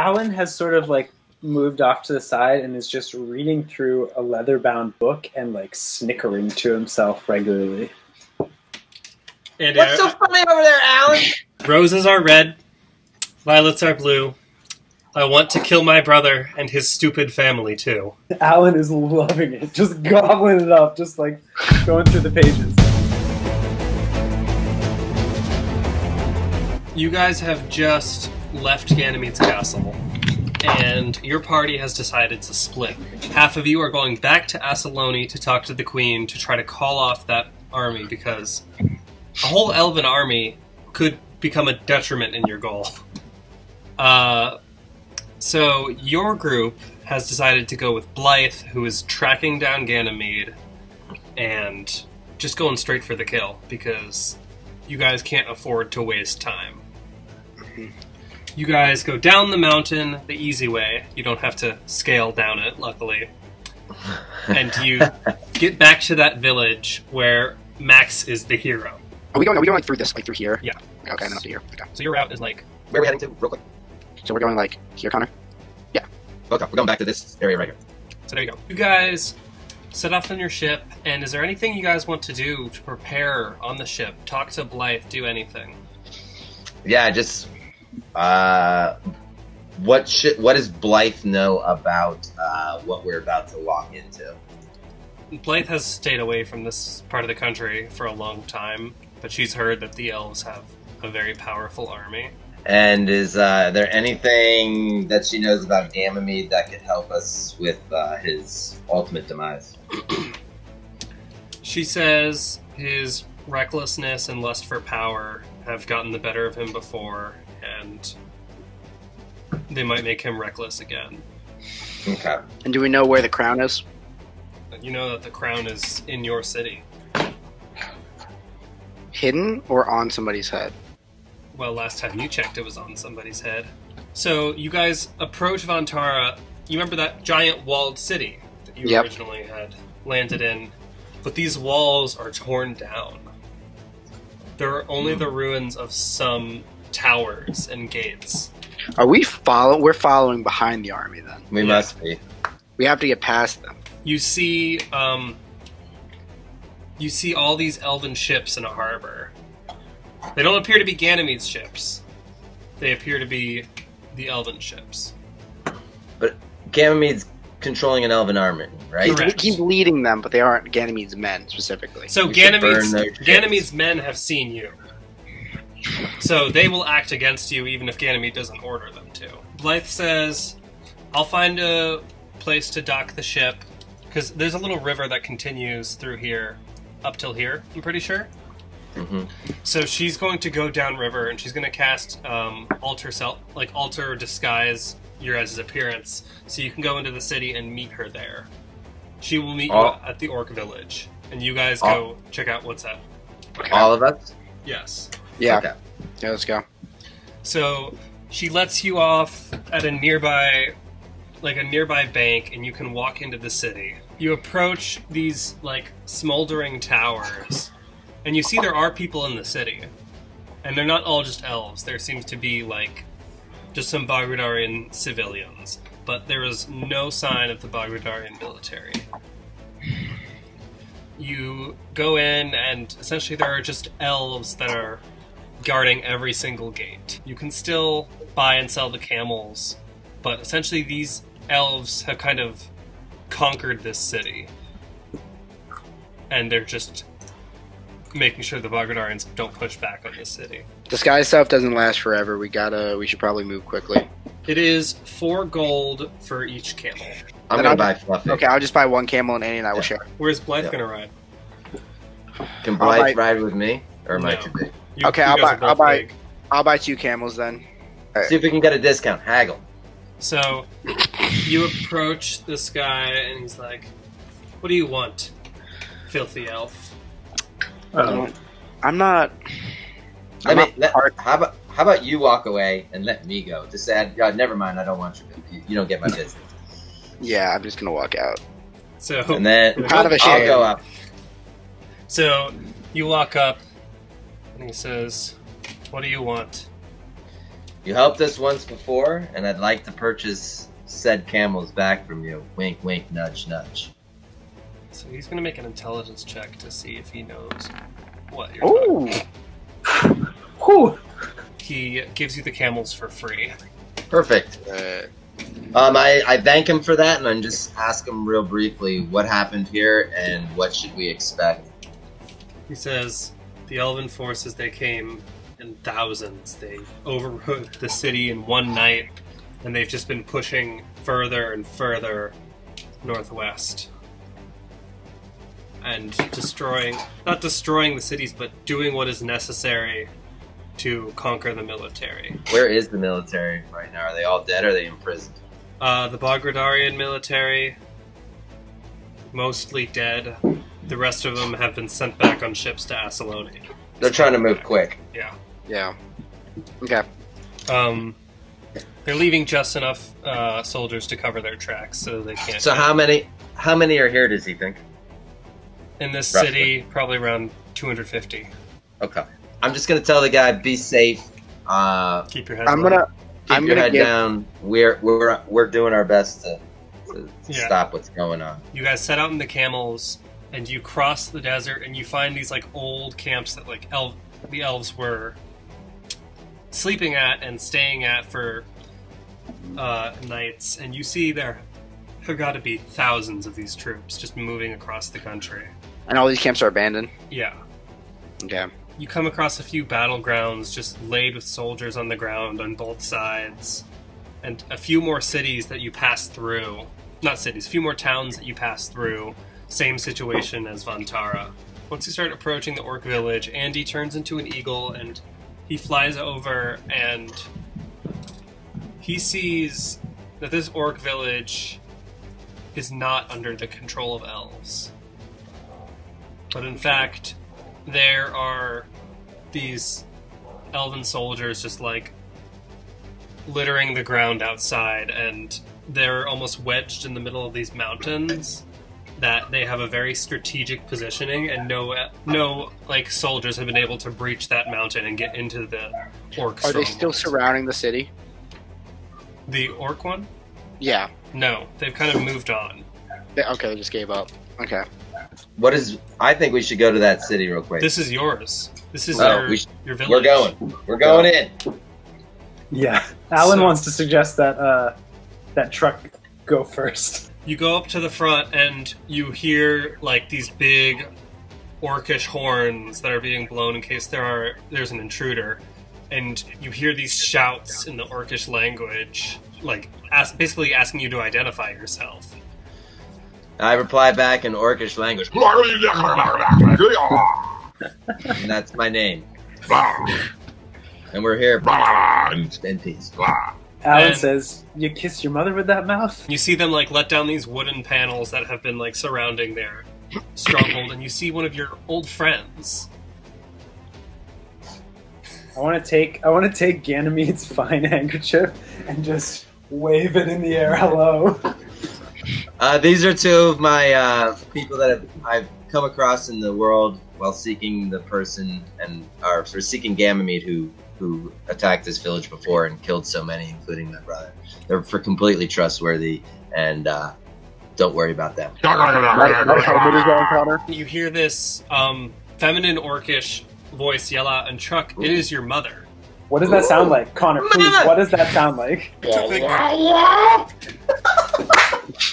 Alan has sort of like moved off to the side and is just reading through a leather-bound book and like snickering to himself regularly. And, What's so funny over there, Alan? Roses are red, violets are blue. I want to kill my brother and his stupid family too. Alan is loving it, just gobbling it up, just like going through the pages. You guys have just left Ganymede's castle, and your party has decided to split. Half of you are going back to Asaloni to talk to the Queen to try to call off that army, because a whole elven army could become a detriment in your goal. So your group has decided to go with Blythe, who is tracking down Ganymede, and just going straight for the kill, because you guys can't afford to waste time. You guys go down the mountain the easy way. You don't have to scale down it, luckily. And you get back to that village where Max is the hero. Are we going like through this, like through here? Yeah. Okay, I'm up to here. Okay. So your route is like... Where are we heading to, real quick? So we're going like here, Connor? Yeah. Okay, we're going back to this area right here. So there you go. You guys set off on your ship, and is there anything you guys want to do to prepare on the ship? Talk to Blythe, do anything. Yeah, just what does Blythe know about what we're about to walk into? Blythe has stayed away from this part of the country for a long time, but she's heard that the elves have a very powerful army. And is there anything that she knows about Ganymede that could help us with his ultimate demise? She says his recklessness and lust for power have gotten the better of him before, and they might make him reckless again. Okay. And do we know where the crown is? You know that the crown is in your city. Hidden or on somebody's head? Well, last time you checked, it was on somebody's head. So you guys approach Vantara. You remember that giant walled city that you originally had landed in? But these walls are torn down. There are only the ruins of some towers and gates. Are we We're following behind the army then. We must be. We have to get past them. You see all these elven ships in a harbor. They don't appear to be Ganymede's ships. They appear to be the elven ships. But Ganymede's controlling an elven army, right? He's leading them, but they aren't Ganymede's men specifically. So Ganymede's men have seen you. So they will act against you even if Ganymede doesn't order them to. Blythe says, I'll find a place to dock the ship, because there's a little river that continues through here, up till here, I'm pretty sure. Mm-hmm. So she's going to go downriver, and she's going to cast alter disguise your guys' appearance, so you can go into the city and meet her there. She will meet you at the Orc Village, and you guys go check out what's up. Okay. All of us? Yes. Yeah. Okay. Yeah, let's go. So she lets you off at a nearby bank, and you can walk into the city. You approach these smoldering towers, and you see there are people in the city, and they're not all just elves. There seems to be just some Bagradarian civilians, but there is no sign of the Bagradarian military. You go in, and essentially there are just elves that are guarding every single gate. You can still buy and sell the camels, but essentially these elves have kind of conquered this city, and they're just making sure the Bagradarians don't push back on this city. Disguise stuff doesn't last forever. We should probably move quickly. It is 4 gold for each camel. I'm going to buy Fluffy. Okay, I'll just buy 1 camel and Annie and I will share. Where's Blythe gonna ride? Can Blythe ride with me? Or am I No. too big? Okay, I'll buy 2 camels then. See if we can get a discount. Haggle. So, you approach this guy, and he's like, what do you want, filthy elf? I'm not... How about you walk away and let me go? Just say, never mind, I don't want you don't get my business. Yeah, I'm just gonna walk out. So, And then Kind of a shame. I'll go up. So, you walk up, and he says, what do you want? You helped us once before, and I'd like to purchase said camels back from you. Wink, wink, nudge, nudge. So he's going to make an intelligence check to see if he knows what you're talking about. Whew. He gives you the camels for free. Perfect. I thank him for that, and I just ask him real briefly what happened here and what should we expect. He says the elven forces, they came in thousands. They overrode the city in one night, and they've just been pushing further and further northwest. And not destroying the cities, but doing what is necessary to conquer the military. Where is the military right now? Are they all dead or are they imprisoned? The Bogradarian military, mostly dead. The rest of them have been sent back on ships to Asalonia. They're trying to move quick. Yeah. Yeah. Okay. They're leaving just enough soldiers to cover their tracks, so they can't. So how many are here, does he think? In this Roughly. city, probably around 250. Okay. I'm just gonna tell the guy, be safe. Keep your head I'm low. gonna Keep your head down. We're doing our best to Yeah. stop what's going on. You guys set out in the camels, and you cross the desert, and you find these like old camps that like the elves were sleeping at and staying at for nights, and you see there have got to be thousands of these troops just moving across the country. And all these camps are abandoned. Yeah. Okay. You come across a few battlegrounds just laid with soldiers on the ground on both sides, and a few more cities that you pass through. Not cities, a few more towns that you pass through. Same situation as Vantara. Once you start approaching the orc village, Andy turns into an eagle and he flies over and he sees that this orc village is not under the control of elves. But in fact, there are these elven soldiers just like littering the ground outside, and they're almost wedged in the middle of these mountains that they have a very strategic positioning, and no like soldiers have been able to breach that mountain and get into the orc Are they stronghold. still surrounding the city? The orc one? Yeah. No, they've kind of moved on. Okay, they just gave up. Okay. I think we should go to that city real quick. This is yours. This is Oh, your village. We're going. We're going in. Yeah, Alan So- wants to suggest that that truck go first. You go up to the front and you hear like these big orcish horns that are being blown in case there's an intruder, and you hear these shouts in the orcish language, like basically asking you to identify yourself. I reply back in Orcish language, and that's my name. And we're here in peace. Alan And- says, "You kiss your mother with that mouth?" You see them like let down these wooden panels that have been like surrounding their stronghold, and you see one of your old friends. I want to take Ganymede's fine handkerchief and just wave it in the air. Hello. These are two of my people that I've come across in the world while seeking the person or seeking Ganymede who attacked this village before and killed so many, including my brother. They're completely trustworthy, and don't worry about them. You hear this feminine orcish voice yell out, and Chuck, it is your mother. What does that sound like, Connor? Please, what does that sound like?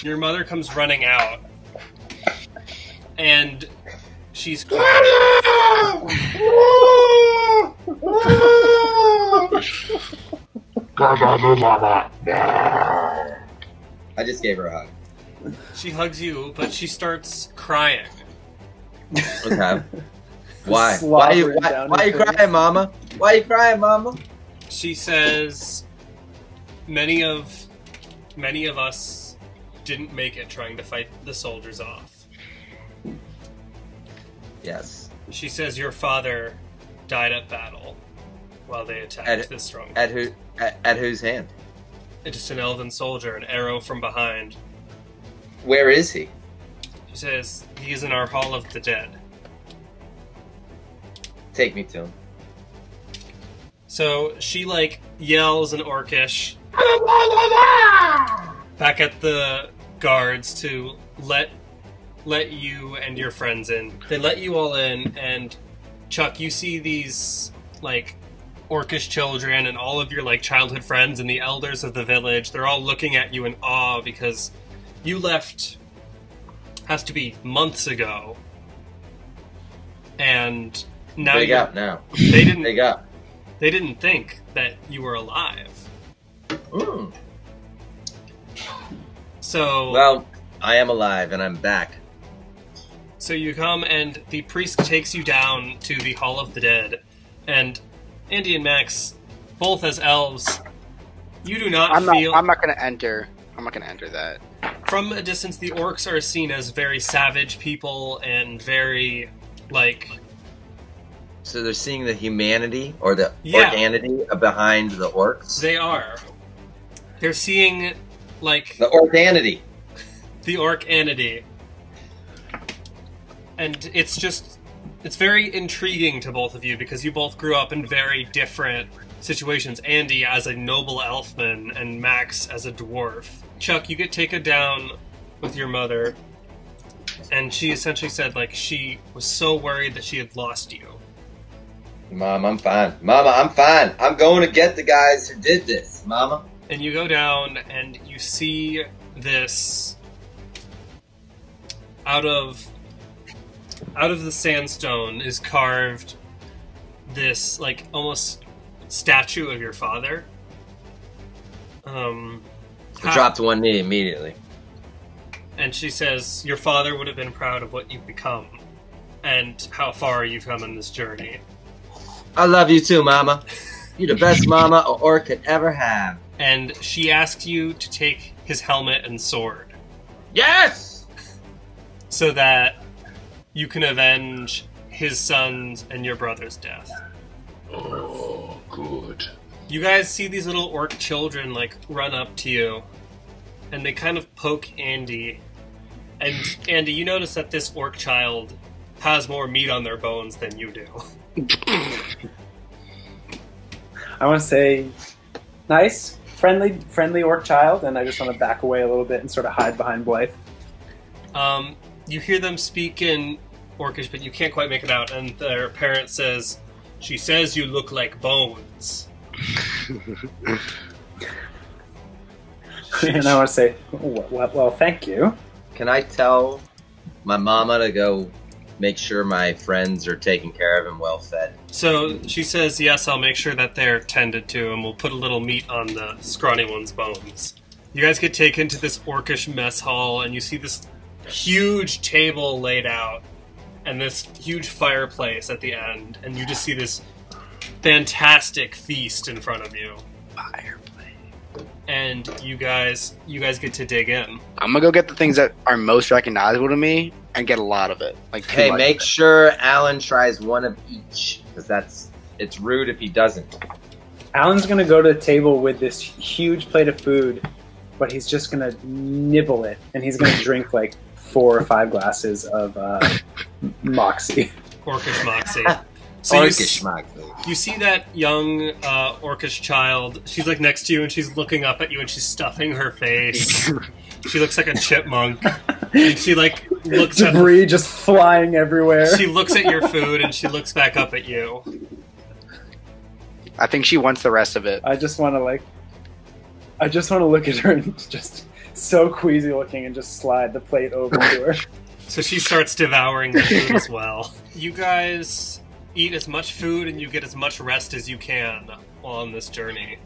Your mother comes running out, and she's crying. I just gave her a hug. She hugs you, but she starts crying. Okay. Why? Slobbering down Why his you face. crying, Mama? Why you crying, Mama? She says, many of us didn't make it trying to fight the soldiers off. Yes. She says your father died at battle while they attacked this stronghold. At whose hand? It's just an elven soldier, an arrow from behind. Where is he? She says, he is in our Hall of the Dead. Take me to him. So she like yells in Orcish back at the guards to let you and your friends in. They let you all in, and Chuck, you see these like Orcish children and all of your like childhood friends and the elders of the village. They're all looking at you in awe because you left, has to be months ago, and now Big up now. They didn't. Big up. They didn't think that you were alive. Mm. So Well, I am alive and I'm back. So you come and the priest takes you down to the Hall of the Dead, and Andy and Max, both as elves, you do not feel. I'm not gonna enter. I'm not gonna enter that. From a distance, the orcs are seen as very savage people and very like. So they're seeing the humanity or the Yeah. organity behind the orcs. They are. They're seeing like The orcanity. the orcanity. And it's very intriguing to both of you because you both grew up in very different situations. Andy as a noble elfman and Max as a dwarf. Chuck, you get taken down with your mother, and she essentially said like she was so worried that she had lost you. Mom, I'm fine. Mama, I'm fine. I'm going to get the guys who did this. Mama. And you go down and you see this out of the sandstone is carved this like almost statue of your father. I dropped one knee immediately. And she says your father would have been proud of what you've become and how far you've come in this journey. I love you too, Mama. You're the best mama a orc could ever have. And she asks you to take his helmet and sword Yes! so that you can avenge his son's and your brother's death. Oh, good. You guys see these little orc children like run up to you, and they kind of poke Andy. And Andy, you notice that this orc child has more meat on their bones than you do. I want to say, nice, friendly orc child, and I just want to back away a little bit and sort of hide behind Blythe. You hear them speak in Orcish, but you can't quite make it out. And their parent says, "She says you look like bones." And I want to say, well, thank you. Can I tell my mama to go make sure my friends are taken care of and well fed? So she says, "Yes, I'll make sure that they're tended to, and we'll put a little meat on the scrawny one's bones." You guys get taken to this orcish mess hall, and you see this huge table laid out, and this huge fireplace at the end, and you just see this fantastic feast in front of you. Fireplace. And you guys get to dig in. I'm gonna go get the things that are most recognizable to me and get a lot of it. Like, too Hey, much make of it. sure Alan tries one of each, because it's rude if he doesn't. Alan's going to go to the table with this huge plate of food, but he's just going to nibble it, and he's going to drink like 4 or 5 glasses of Moxie. Orcish Moxie. So Orcish Moxie. you see that young orcish child. She's like next to you, and she's looking up at you, and she's stuffing her face. She looks like a chipmunk, and she like looks at Debris just flying everywhere. she looks at your food, and she looks back up at you. I think she wants the rest of it. I just want to look at her and just so queasy looking and just slide the plate over to her. So she starts devouring the food as well. You guys eat as much food and you get as much rest as you can while on this journey.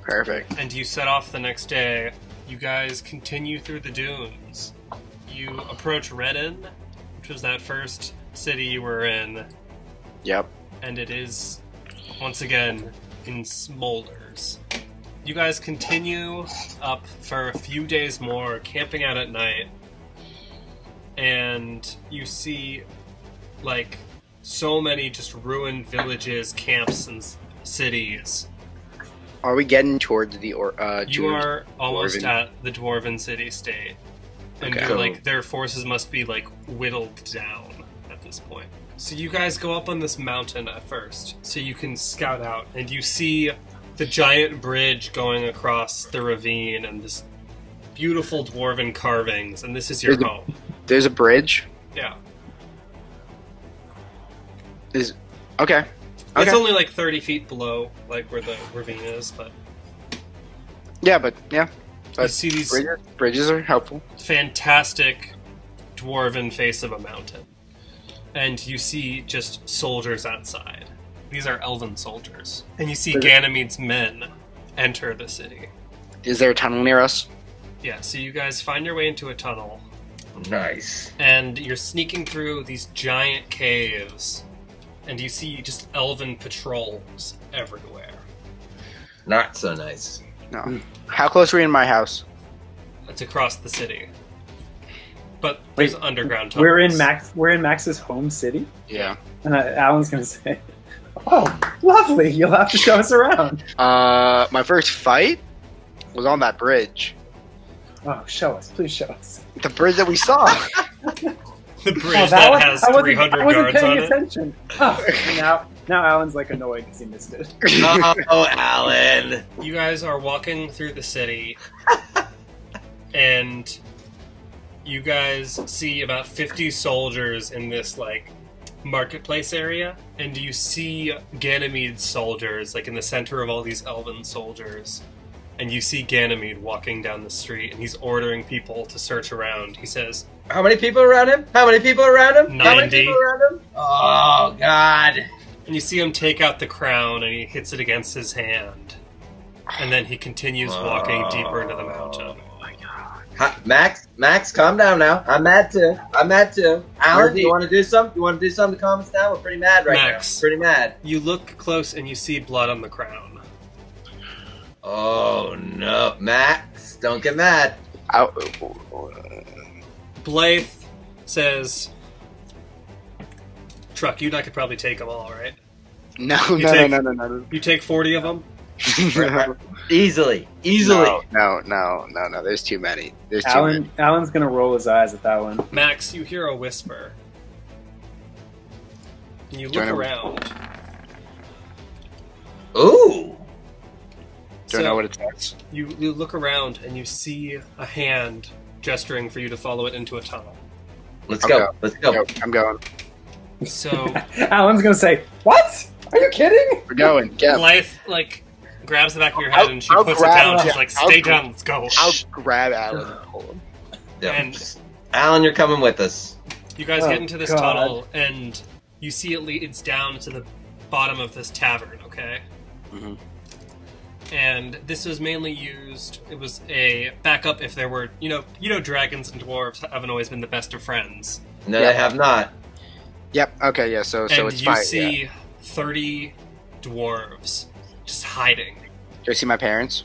Perfect. And you set off the next day. You guys continue through the dunes. You approach Redden, which was that first city you were in, Yep. and it is, once again, in smolders. You guys continue up for a few days more, camping out at night, and you see, like, so many just ruined villages, camps, and cities. Are we getting towards the You are almost Dwarven? at the Dwarven city-state. And Okay. you're like, their forces must be, like, whittled down at this point. So you guys go up on this mountain at first, so you can scout out, and you see the giant bridge going across the ravine, and this beautiful dwarven carvings, and this is your home. There's a bridge. Yeah. Okay. It's only like 30 feet below, like where the ravine is, but Yeah, but yeah. you see these Bridges are helpful. fantastic dwarven face of a mountain. And you see just soldiers outside. These are elven soldiers. And you see Ganymede's men enter the city. Is there a tunnel near us? Yeah, so you guys find your way into a tunnel, Nice. and you're sneaking through these giant caves, and you see just elven patrols everywhere. Not so nice. No. How close are we in my house? It's across the city. But there's underground tunnels. We're in Max's home city, Yeah. and Alan's gonna say, "Oh, lovely! You'll have to show us around." My first fight was on that bridge. Oh, show us, please show us. The bridge that we saw. The bridge that has 300 I wasn't guards paying on it. attention. Oh, and now Alan's like annoyed because he missed it. Oh, Alan. You guys are walking through the city, and you guys see about 50 soldiers in this, like, marketplace area, and you see Ganymede's soldiers, like, in the center of all these elven soldiers, and you see Ganymede walking down the street, and he's ordering people to search around. He says, How many people around him? How many people around him? How many 90. people around him? Oh, God. and you see him take out the crown, and he hits it against his hand, and then he continues walking deeper into the mountain. Hi, Max, calm down now. I'm mad too. Alan, do you want to do something? You want to do something to calm us down? We're pretty mad right Max. now. Pretty mad. You look close, and you see blood on the crown. Oh, no. Max, don't get mad. Blythe says, Truck, you and I could probably take them all, right? No. You take 40 of them? Easily. No. There's too many. There's too many. Alan's gonna roll his eyes at that one. Max, you hear a whisper. And you look Join 'em. around. Ooh. Don't know what it says. You look around and you see a hand gesturing for you to follow it into a tunnel. Let's go. Let's go. I'm going. So Alan's gonna say, "What? Are you kidding?" We're going. Yeah. Blythe, like, grabs the back of your head and she I'll puts it grab down. him. She's like, I'll stay grab- down, let's go. I'll grab Alan and pull him. Yeah. And Alan, you're coming with us. you guys Oh, get into this God. tunnel and you see it leads down to the bottom of this tavern, okay? Mhm. And this was mainly used, it was a backup if there were, you know dragons and dwarves haven't always been the best of friends. No, Yeah. they have not. Yep. Okay. Yeah. So And it's you fine. see Yeah. 30 dwarves just hiding. Do I see my parents?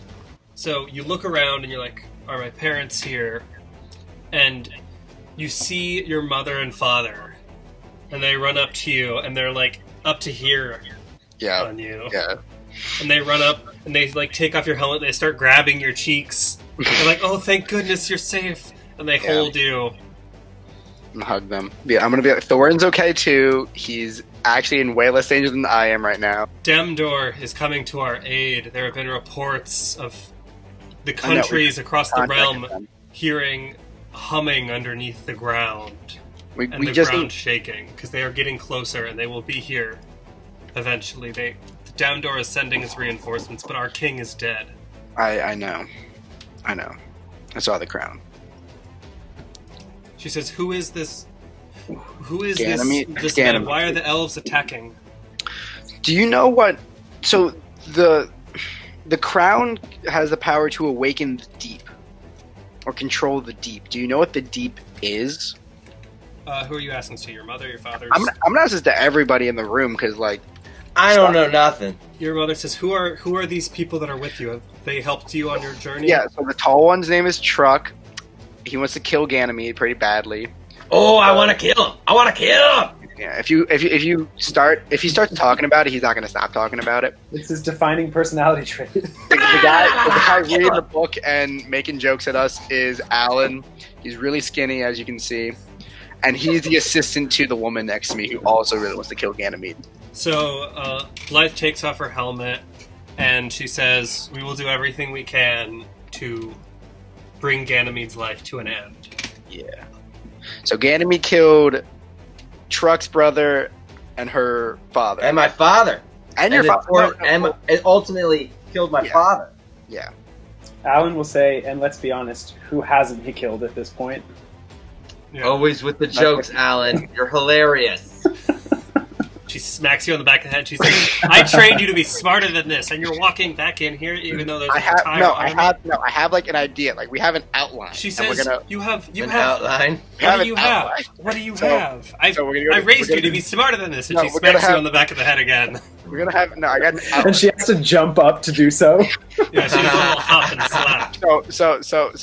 So you look around and you're like, are my parents here? And you see your mother and father, and they run up to you, and they're like up to here Yeah. on you. Yeah. And they run up and they like take off your helmet, and they start grabbing your cheeks. They're like, oh, thank goodness you're safe. And they Yeah. hold you. And hug them. Yeah. I'm gonna be like, Thorin's okay too. He's actually in way less danger than I am right now. Demdor is coming to our aid. There have been reports of the I know, we countries across the contacted realm them. hearing humming underneath the ground. We And the just ground shaking because they are getting closer and they will be here eventually. The Down is sending his reinforcements, but our king is dead. I know. I saw the crown. She says, "Who is this? Who is Ganymede? this man? Ganymede. Why are the elves attacking?" Do you know what? So the crown has the power to awaken the deep, or control the deep. Do you know what the deep is? Who are you asking to? Your mother, your father? I'm gonna ask this to everybody in the room because, like, I don't know nothing. Your mother says, "Who are these people that are with you? Have they helped you on your journey?" yeah. So the tall one's name is Truck. He wants to kill Ganymede pretty badly. Oh, I want to kill him. Yeah. If he starts talking about it, he's not gonna stop talking about it. It's his defining personality trait. The guy reading the book and making jokes at us is Alan. He's really skinny, as you can see. and he's the assistant to the woman next to me who also really wants to kill Ganymede. So, Blythe takes off her helmet, and she says, "We will do everything we can to bring Ganymede's life to an end." Yeah. So Ganymede killed Truck's brother and her father. And my father. And your father. And it ultimately killed my father. Yeah. Alan will say, and let's be honest, who hasn't he killed at this point? Yeah. Always with the jokes, Alan. You're hilarious. She smacks you on the back of the head. She says, "I trained you to be smarter than this, and you're walking back in here even though there's an entire army." I have like an idea. Like we have an outline. She and says, "You have An outline. What do you have? What do you have? I raised you to be smarter than this." And she smacks you on the back of the head again. We're gonna have I got an outline. And she has to jump up to do so. Yeah, she does a little hop and slap. So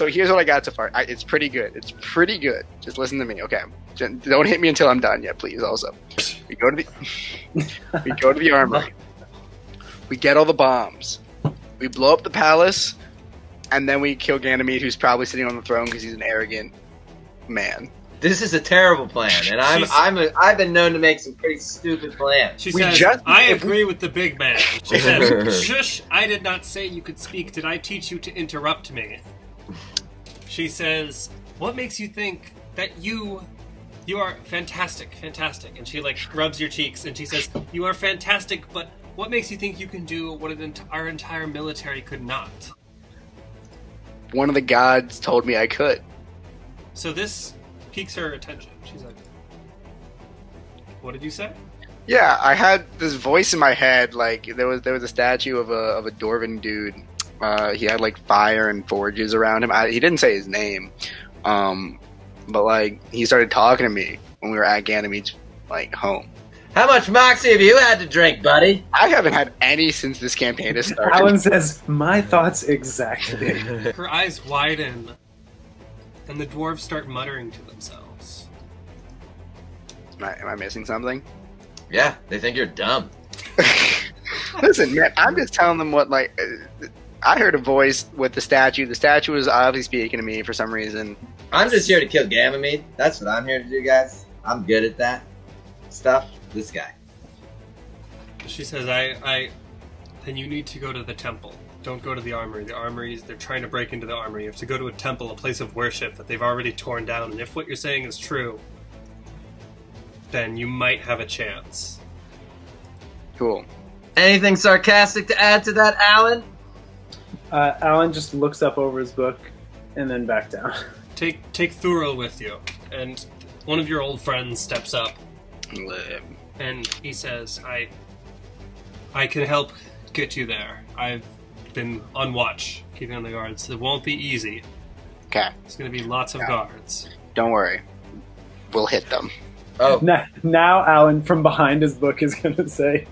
here's what I got so far. It's pretty good. It's pretty good. Just listen to me, okay? Don't hit me until I'm done yet, please. Also, we go to the armory. We get all the bombs. We blow up the palace, and then we kill Ganymede, who's probably sitting on the throne because he's an arrogant man. This is a terrible plan, and I've been known to make some pretty stupid plans. She says, "I agree with the big man." She says, "Shush! I did not say you could speak. Did I teach you to interrupt me?" She says, "What makes you think that you are fantastic, fantastic?" And she like rubs your cheeks, and she says, "You are fantastic, but what makes you think you can do what our entire military could not?" One of the gods told me I could. So this piques her attention. She's like, "What did you say?" Yeah, I had this voice in my head. Like there was a statue of a Dwarven dude. He had like fire and forges around him. He didn't say his name, but like he started talking to me when we were at Ganymede's like home. How much moxie have you had to drink, buddy? I haven't had any since this campaign has started. Alan says, "My thoughts exactly." Her eyes widen, and the dwarves start muttering to themselves. Am I missing something? Yeah, they think you're dumb. Listen, man, I'm just telling them what, like, I heard a voice with the statue. The statue was obviously speaking to me for some reason. I'm just here to kill Ganymede. That's what I'm here to do, guys. I'm good at that stuff. This guy. She says, then you need to go to the temple. Don't go to the armory. The armories, they're trying to break into the armory. You have to go to a temple, a place of worship that they've already torn down. And if what you're saying is true, then you might have a chance. Cool. Anything sarcastic to add to that, Alan? Alan just looks up over his book and then back down. Take Thuril with you. And one of your old friends steps up. And he says, I can help get you there. I've been on watch, keeping on the guards. It won't be easy. Okay. There's going to be lots of guards. Don't worry. We'll hit them. Oh. Now Alan, from behind his book, is going to say,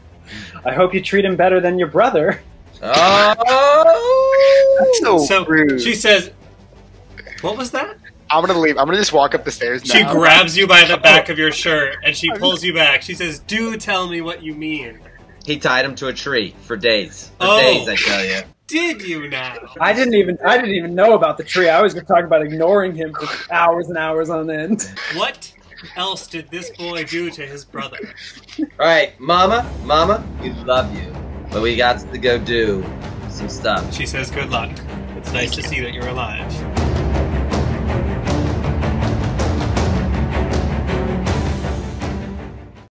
"I hope you treat him better than your brother." Oh! That's so rude. She says, "What was that?" I'm gonna leave. I'm gonna just walk up the stairs now. She grabs you by the back of your shirt, and she pulls you back. She says, "Do tell me what you mean." He tied him to a tree for days. For days, I tell you. Did you now? I didn't even know about the tree. I was just talking about ignoring him for hours and hours on end. What else did this boy do to his brother? Alright, Mama, we love you. But we got to go do some stuff. She says, "Good luck. It's nice to see that you're alive."